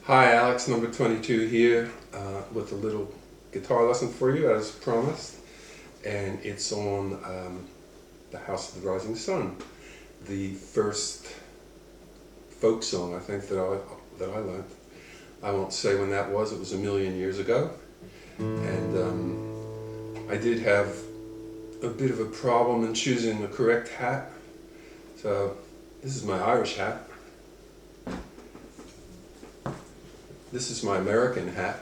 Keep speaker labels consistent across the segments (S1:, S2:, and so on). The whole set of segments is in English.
S1: Hi, Alex, number 22 here with a little guitar lesson for you as promised, and it's on The House of the Rising Sun, the first folk song I think that I learned. I won't say when that was. It was a million years ago, and I did have a bit of a problem in choosing the correct hat. So this is my Irish hat. This is my American hat.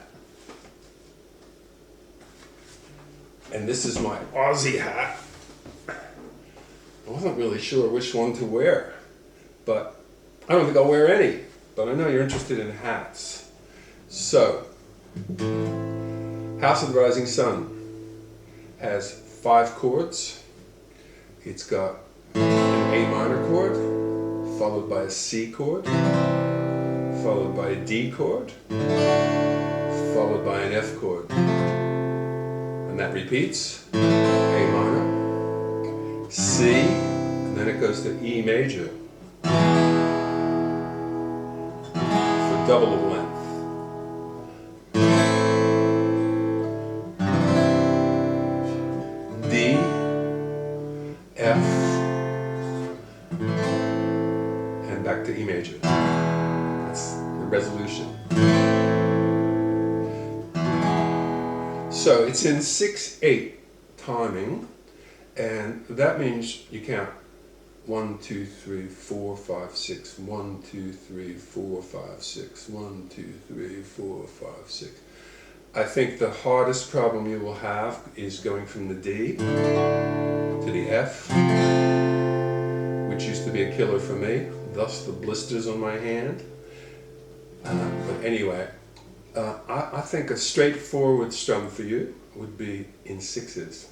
S1: And this is my Aussie hat. I wasn't really sure which one to wear, but I don't think I'll wear any. But I know you're interested in hats. So, House of the Rising Sun has 5 chords. It's got an A minor chord, followed by a C chord, followed by a D chord, followed by an F chord. And that repeats, A minor, C, and then it goes to E major for double of length. D, F, and back to E major. That's the resolution. So it's in 6/8 timing, and that means you count 1, 2, 3, 4, 5, 6, 1, 2, 3, 4, 5, 6, 1, 2, 3, 4, 5, 6. I think the hardest problem you will have is going from the D to the F, which used to be a killer for me, thus the blisters on my hand. But anyway, I think a straightforward strum for you would be in 6s.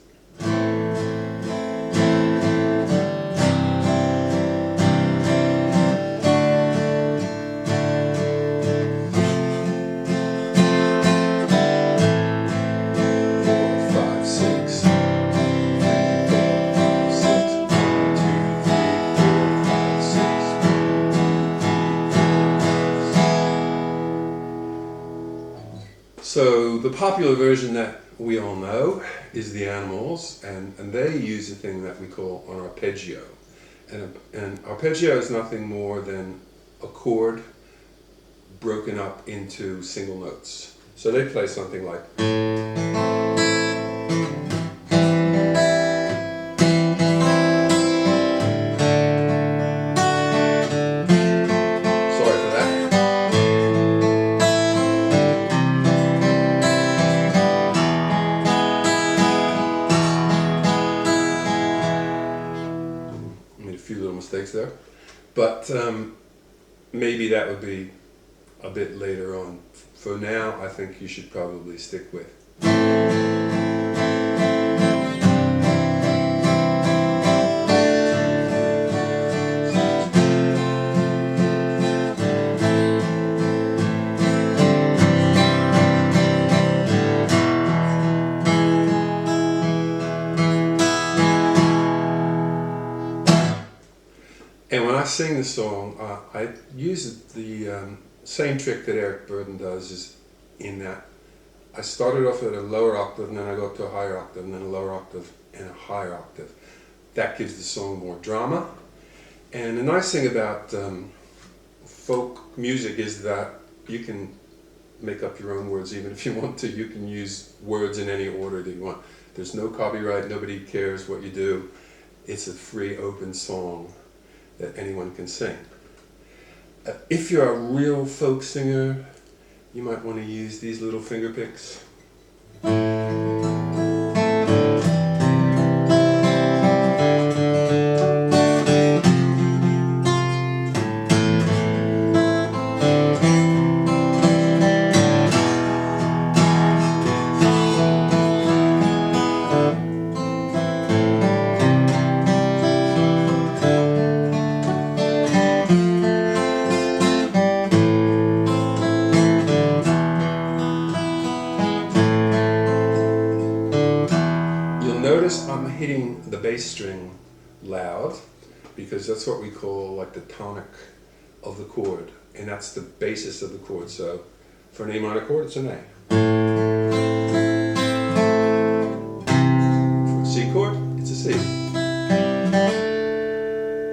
S1: So the popular version that we all know is the Animals, and they use a thing that we call an arpeggio. And arpeggio is nothing more than a chord broken up into single notes. So they play something like... few little mistakes there, but maybe that would be a bit later on. For now, I think you should probably stick with. And when I sing the song, I use the same trick that Eric Burdon does, is in that I started off at a lower octave, and then I go up to a higher octave, and then a lower octave, and a higher octave. That gives the song more drama. And the nice thing about folk music is that you can make up your own words even if you want to. You can use words in any order that you want. There's no copyright, nobody cares what you do. It's a free, open song that anyone can sing. If you're a real folk singer, you might want to use these little finger picks. Notice I'm hitting the bass string loud, because that's what we call like the tonic of the chord, and that's the basis of the chord. So for an A minor chord, it's an A. For a C chord, it's a C.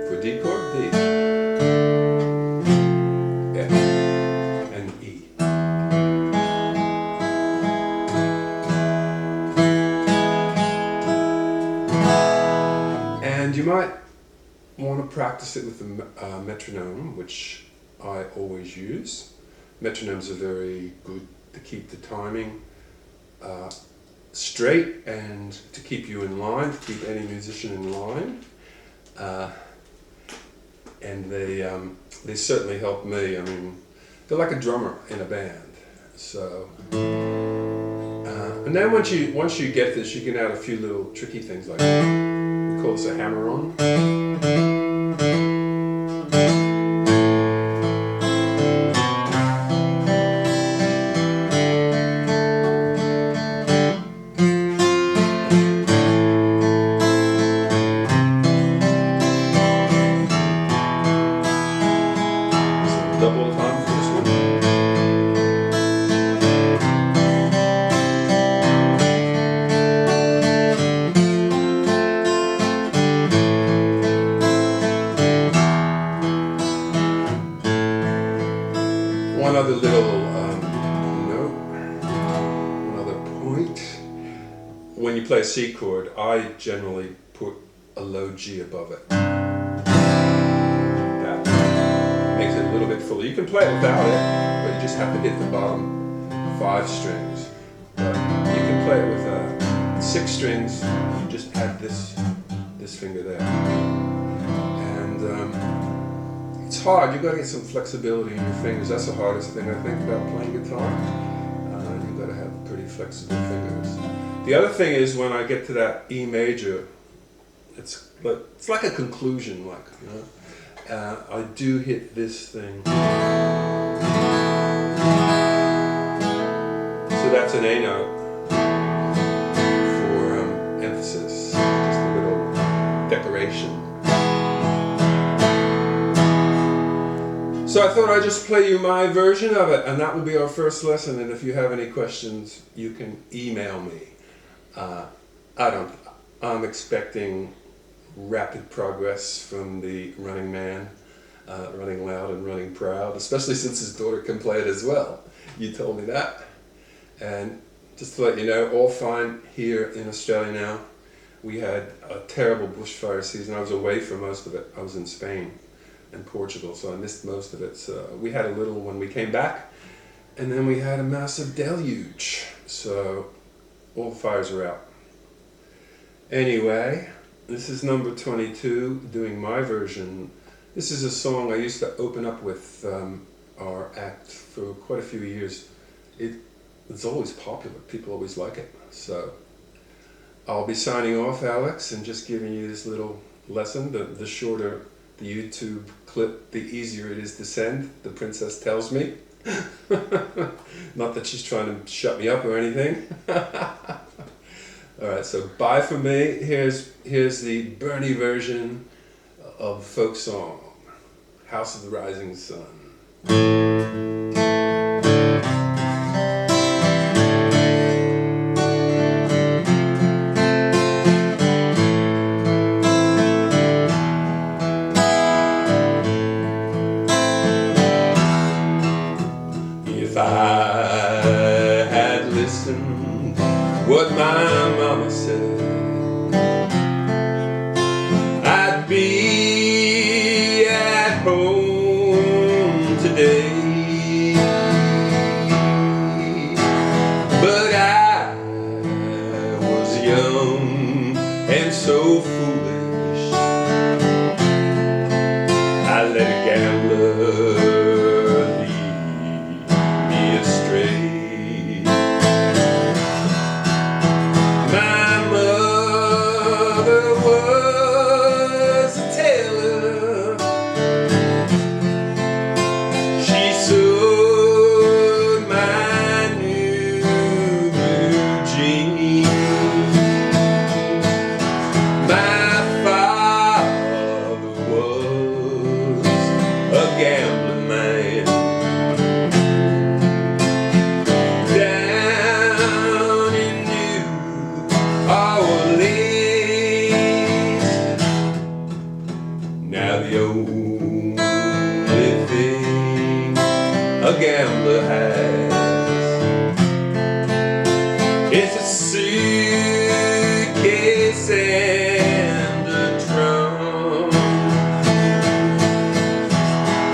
S1: For a D chord, D. F and E. And you might want to practice it with the metronome, which I always use. Metronomes are very good to keep the timing straight and to keep you in line, to keep any musician in line. And they certainly help me. I mean, they're like a drummer in a band. So, and then once you get this, you can add a few little tricky things like we call this a hammer-on. Double time for this one. One other little note, one other point. When you play a C chord, I generally put a low G above it. That makes it a little bit fuller. You can play it without it, but you just have to hit the bottom 5 strings. But you can play it with 6 strings. You just add this finger there. And it's hard. You've got to get some flexibility in your fingers. That's the hardest thing I think about playing guitar. You've got to have pretty flexible fingers. The other thing is when I get to that E major, it's like a conclusion, like, you know. I do hit this thing. So that's an A note for emphasis, just a little decoration. So I thought I'd just play you my version of it, and that will be our first lesson. And if you have any questions, you can email me. I'm expecting rapid progress from the running man, running loud and running proud, especially since his daughter can play it as well. You told me that. And just to let you know, all fine here in Australia now. We had a terrible bushfire season. I was away for most of it. I was in Spain and Portugal, so I missed most of it. So we had a little when we came back, and then we had a massive deluge. So all the fires are out. Anyway, this is number 22, doing my version. This is a song I used to open up with our act for quite a few years. It's always popular. People always like it. So I'll be signing off, Alex, and just giving you this little lesson. The shorter the YouTube clip, the easier it is to send, the princess tells me. Not that she's trying to shut me up or anything. Alright, so bye for me. Here's the Bernie version of folk song, House of the Rising Sun. If I had listened what my mama said, I'd be at home today. the only thing a gambler has is a suitcase and a drum,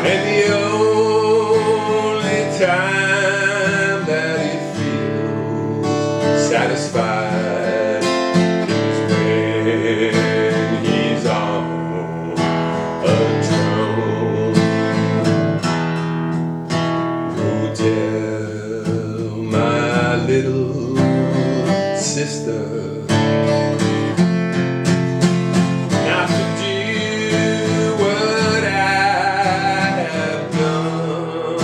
S1: and the only time that he feels satisfied is when he's on a drum. Go tell my little sister not to do what I have done.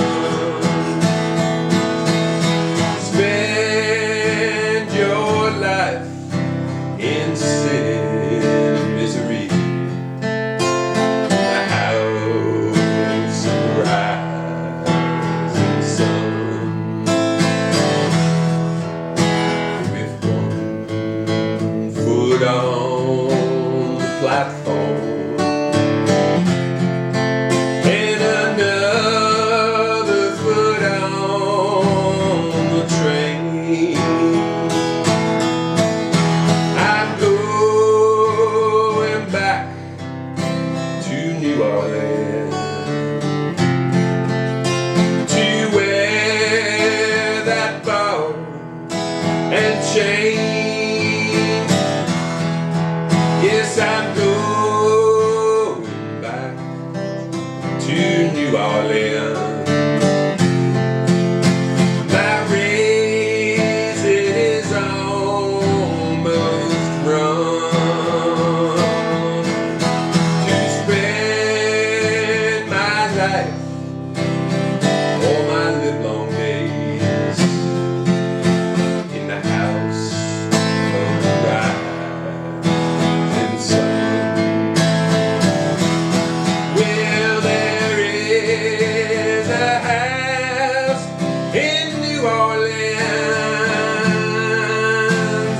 S1: Spend your life in sin and misery. The house of rising sun, with one foot on the platform and another foot on the train. I'm going back to New Orleans to wear that ball and chain. Yes, I'm going back to New Orleans. My race, it is almost run, to spend my life, all my livelong days, in the house of the rising sun. Well, there is a house in New Orleans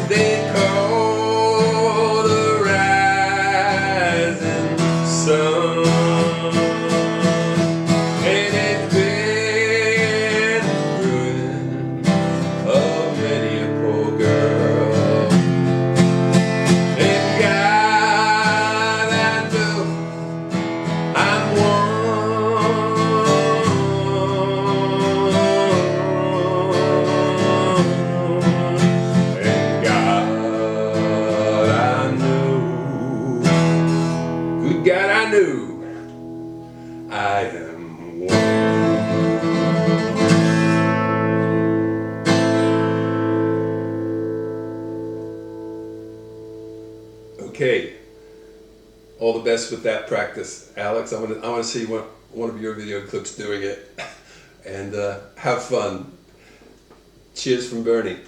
S1: they call the rising sun, and it's been the ruin of many a poor girl. And God, I know I'm one, and God, I know, good God, I know I am one. Okay, all the best with that practice, Alex. I want to see one of your video clips doing it, and have fun. Cheers from Bernie.